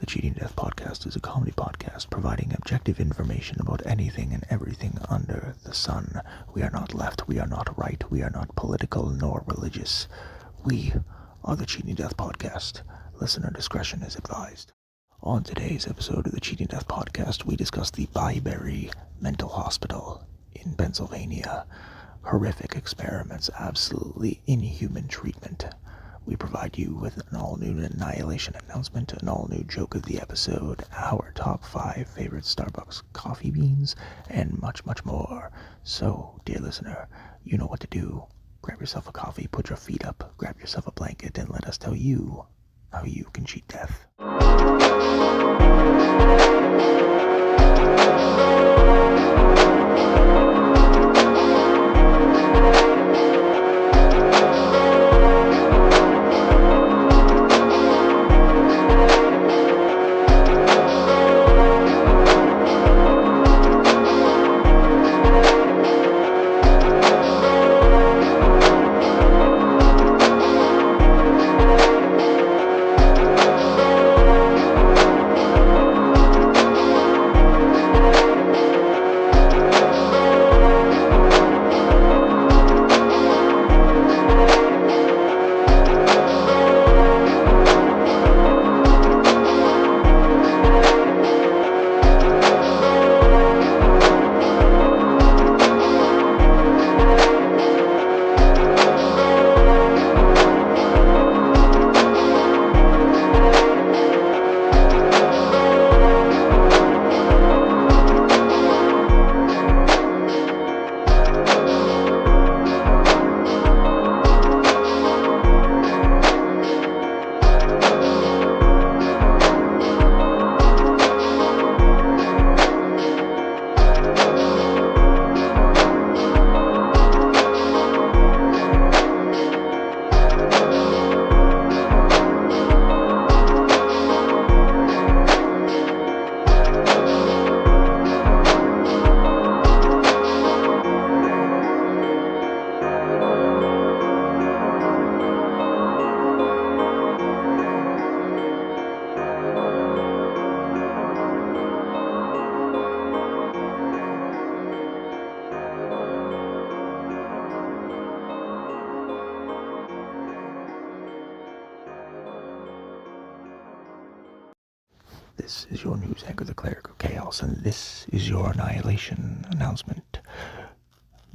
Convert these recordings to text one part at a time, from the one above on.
The Cheating Death Podcast is a comedy podcast providing objective information about anything and everything under the sun. We are not left, we are not right, we are not political nor religious. We are the Cheating Death Podcast. Listener discretion is advised. On today's episode of the Cheating Death Podcast, we discuss the Byberry Mental Hospital in Pennsylvania. Horrific experiments, absolutely inhuman treatment. We provide you with an all-new Annihilation Announcement, an all-new joke of the episode, our top 5 favorite Starbucks coffee beans, and much, much more. So, dear listener, you know what to do. Grab yourself a coffee, put your feet up, grab yourself a blanket, and let us tell you how you can cheat death. This is your news anchor, the Cleric of Chaos, and this is your Annihilation Announcement.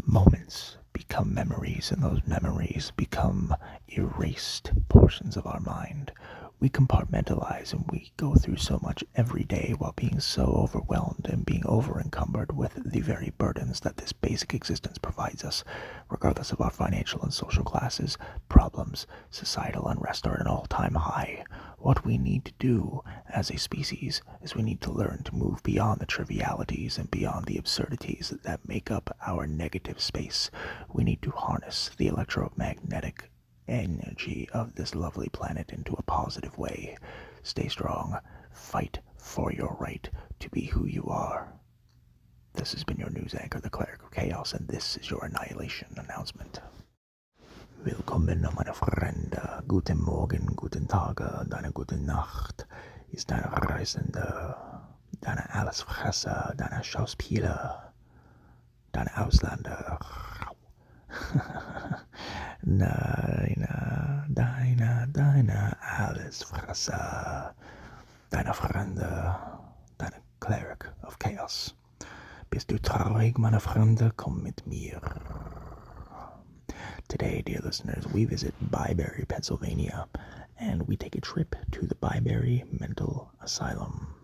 Moments become memories, and those memories become erased portions of our mind. We compartmentalize and we go through so much every day while being so overwhelmed and being over-encumbered with the very burdens that this basic existence provides us, regardless of our financial and social classes. Problems, societal unrest are at an all-time high. What we need to do as a species is we need to learn to move beyond the trivialities and beyond the absurdities that make up our negative space. We need to harness the electromagnetic energy of this lovely planet into a positive way. Stay strong. Fight for your right to be who you are. This has been your news anchor, the Cleric of Chaos, and this is your Annihilation Announcement. Willkommen, meine Freunde. Guten Morgen, guten Tag, deine gute Nacht. Ist deine Reisende, deine Allesfresser, deine Schauspieler, deine Ausländer. Deine Allesfresser, deine Freunde, deine Cleric of Chaos. Bist du traurig, meine Freunde? Komm mit mir. Today, dear listeners, we visit Byberry, Pennsylvania, and we take a trip to the Byberry Mental Asylum.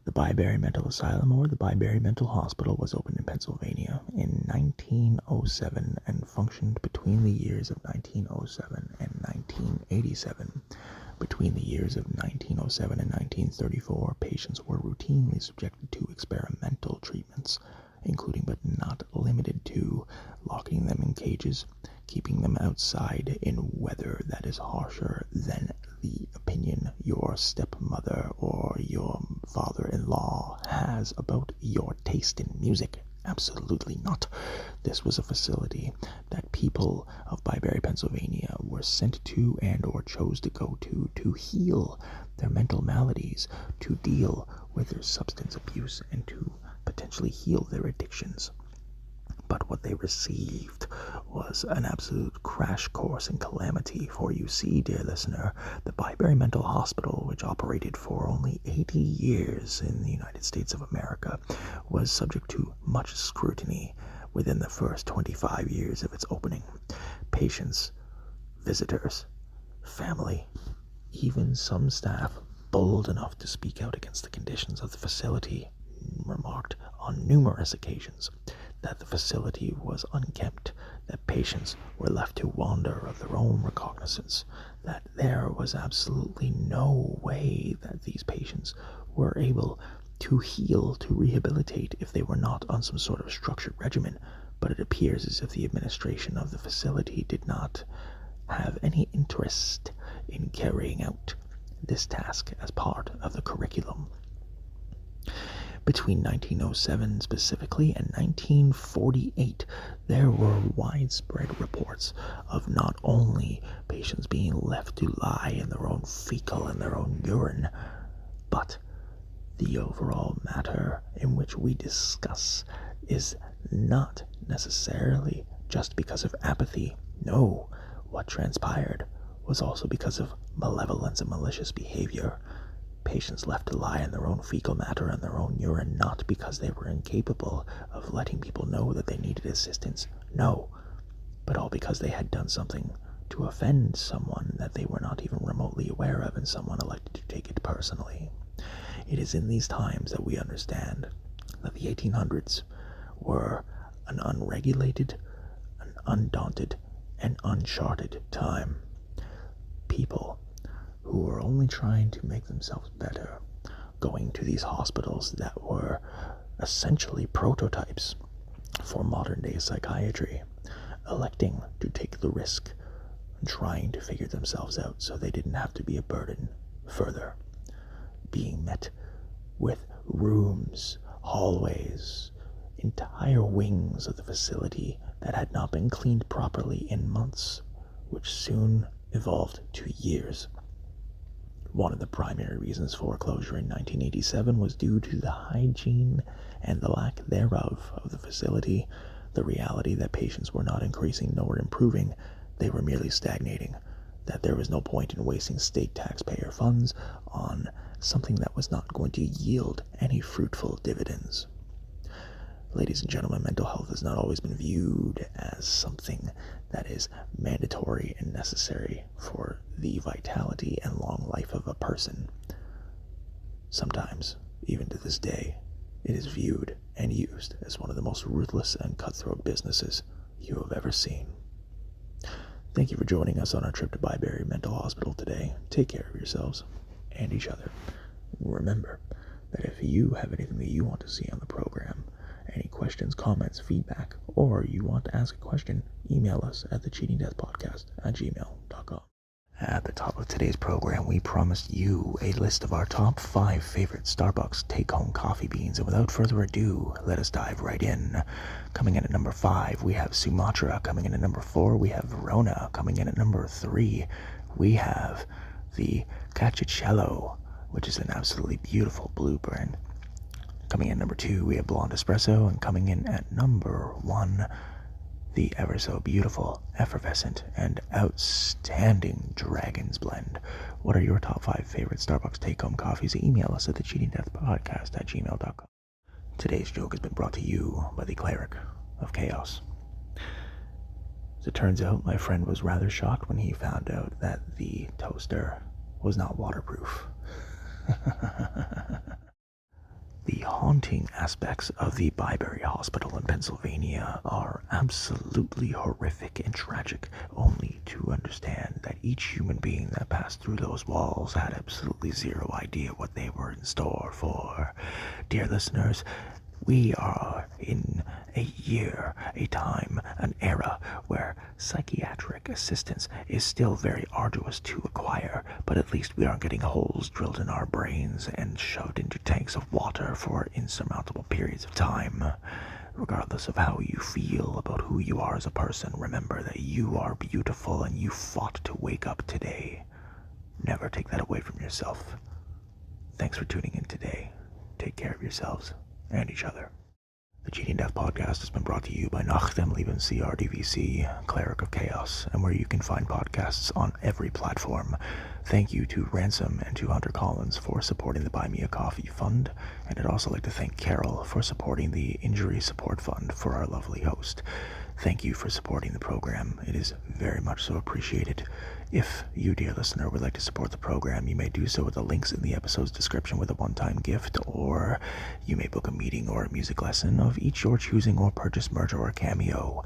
The Byberry Mental Asylum, or the Byberry Mental Hospital, was opened in Pennsylvania in 1907 and functioned between the years of 1907 and 1987. Between the years of 1907 and 1934, patients were routinely subjected to experimental treatments, including but not limited to locking them in cages, keeping them outside in weather that is harsher than the opinion your stepmother or your father-in-law has about your taste in music, Absolutely not. This was a facility that people of Byberry, Pennsylvania were sent to and or chose to go to heal their mental maladies, to deal with their substance abuse, and to potentially heal their addictions. But what they received was an absolute crash course in calamity. For you see, dear listener, the Byberry Mental Hospital, which operated for only 80 years in the United States of America, was subject to much scrutiny within the first 25 years of its opening. Patients, visitors, family, even some staff bold enough to speak out against the conditions of the facility remarked on numerous occasions that the facility was unkempt, that patients were left to wander of their own recognizance, that there was absolutely no way that these patients were able to heal, to rehabilitate, if they were not on some sort of structured regimen. But it appears as if the administration of the facility did not have any interest in carrying out this task as part of the curriculum. Between 1907 specifically and 1948, there were widespread reports of not only patients being left to lie in their own fecal and their own urine, but the overall matter in which we discuss is not necessarily just because of apathy. No, what transpired was also because of malevolence and malicious behavior. Patients left to lie in their own fecal matter and their own urine, not because they were incapable of letting people know that they needed assistance, no, but all because they had done something to offend someone that they were not even remotely aware of, and someone elected to take it personally. It is in these times that we understand that the 1800s were an unregulated, an undaunted, and uncharted time. People who were only trying to make themselves better, going to these hospitals that were essentially prototypes for modern-day psychiatry, electing to take the risk and trying to figure themselves out so they didn't have to be a burden further, being met with rooms, hallways, entire wings of the facility that had not been cleaned properly in months, which soon evolved to years. One of the primary reasons for closure in 1987 was due to the hygiene and the lack thereof of the facility, the reality that patients were not increasing nor improving, they were merely stagnating, that there was no point in wasting state taxpayer funds on something that was not going to yield any fruitful dividends. Ladies and gentlemen, mental health has not always been viewed as something that is mandatory and necessary for the vitality and long life of a person. Sometimes, even to this day, it is viewed and used as one of the most ruthless and cutthroat businesses you have ever seen. Thank you for joining us on our trip to Byberry Mental Hospital today. Take care of yourselves and each other. Remember that if you have anything that you want to see on the program, any questions, comments, feedback, or you want to ask a question, email us at thecheatingdeathpodcast@gmail.com. At the top of today's program, we promised you a list of our top 5 favorite Starbucks take-home coffee beans, and without further ado, let us dive right in. Coming in at number 5, we have Sumatra. Coming in at number 4, we have Verona. Coming in at number 3, we have the Caccicello, which is an absolutely beautiful blue brand. Coming in at number 2, we have Blonde Espresso, and coming in at number 1, the ever so beautiful, effervescent, and outstanding Dragon's Blend. What are your top 5 favorite Starbucks take-home coffees? Email us at thecheatingdeathpodcast@gmail.com. Today's joke has been brought to you by the Cleric of Chaos. As it turns out, my friend was rather shocked when he found out that the toaster was not waterproof. The haunting aspects of the Byberry Hospital in Pennsylvania are absolutely horrific and tragic, only to understand that each human being that passed through those walls had absolutely zero idea what they were in store for. Dear listeners, we are in a year, a time, an era where psychiatric assistance is still very arduous to acquire, but at least we aren't getting holes drilled in our brains and shoved into tanks of water for insurmountable periods of time. regardless of how you feel about who you are as a person, remember that you are beautiful and you fought to wake up today. Never take that away from yourself. Thanks for tuning in today. Take care of yourselves and each other. The Cheating Death podcast has been brought to you by Nach dem Leben CRDVC, Cleric of Chaos, and where you can find podcasts on every platform. Thank you to Ransom and to Hunter Collins for supporting the Buy Me a Coffee Fund, and I'd also like to thank Carol for supporting the Injury Support Fund for our lovely host. Thank you for supporting the program. It is very much so appreciated. If you, dear listener, would like to support the program, you may do so with the links in the episode's description with a one-time gift, or you may book a meeting or a music lesson of each your choosing, or purchase merch or a cameo.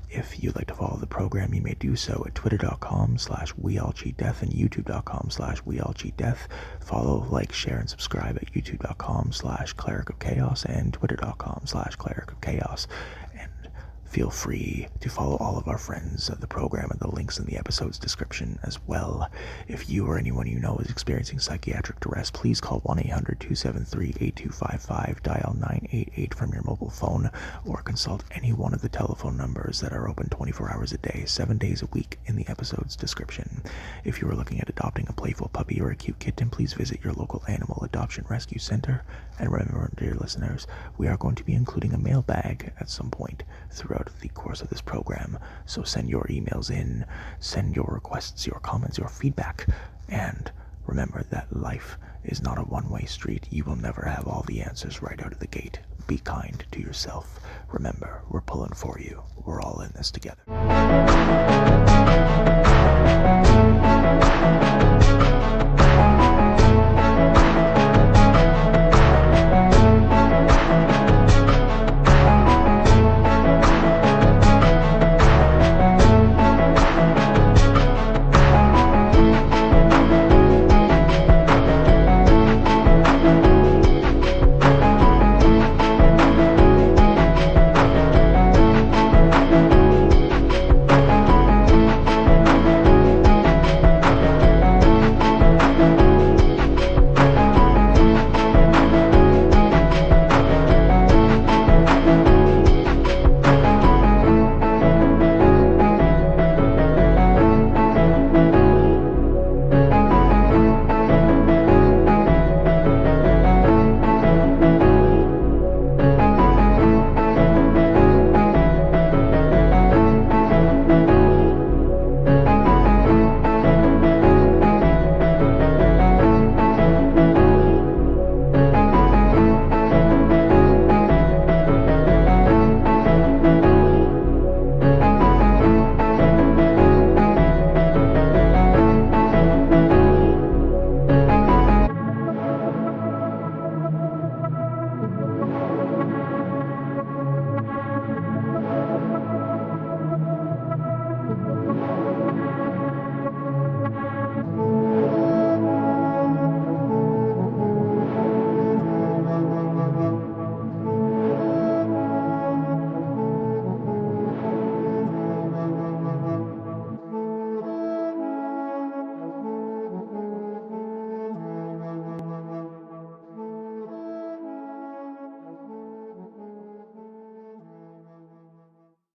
If you'd like to follow the program, you may do so at twitter.com/weallcheatdeath and youtube.com/weallcheatdeath. Follow, like, share, and subscribe at youtube.com/Cleric of Chaos and twitter.com/Cleric of Chaos. And feel free to follow all of our friends of the program and the links in the episode's description as well. If you or anyone you know is experiencing psychiatric duress, please call 1-800-273-8255, dial 988 from your mobile phone, or consult any one of the telephone numbers that are open 24 hours a day, 7 days a week in the episode's description. If you are looking at adopting a playful puppy or a cute kitten, please visit your local animal adoption rescue center. And remember, dear listeners, we are going to be including a mailbag at some point throughout the course of this program, so send your emails in, send your requests, your comments, your feedback, and remember that life is not a one-way street. You will never have all the answers right out of the gate. Be kind to yourself. Remember, we're pulling for you. We're all in this together.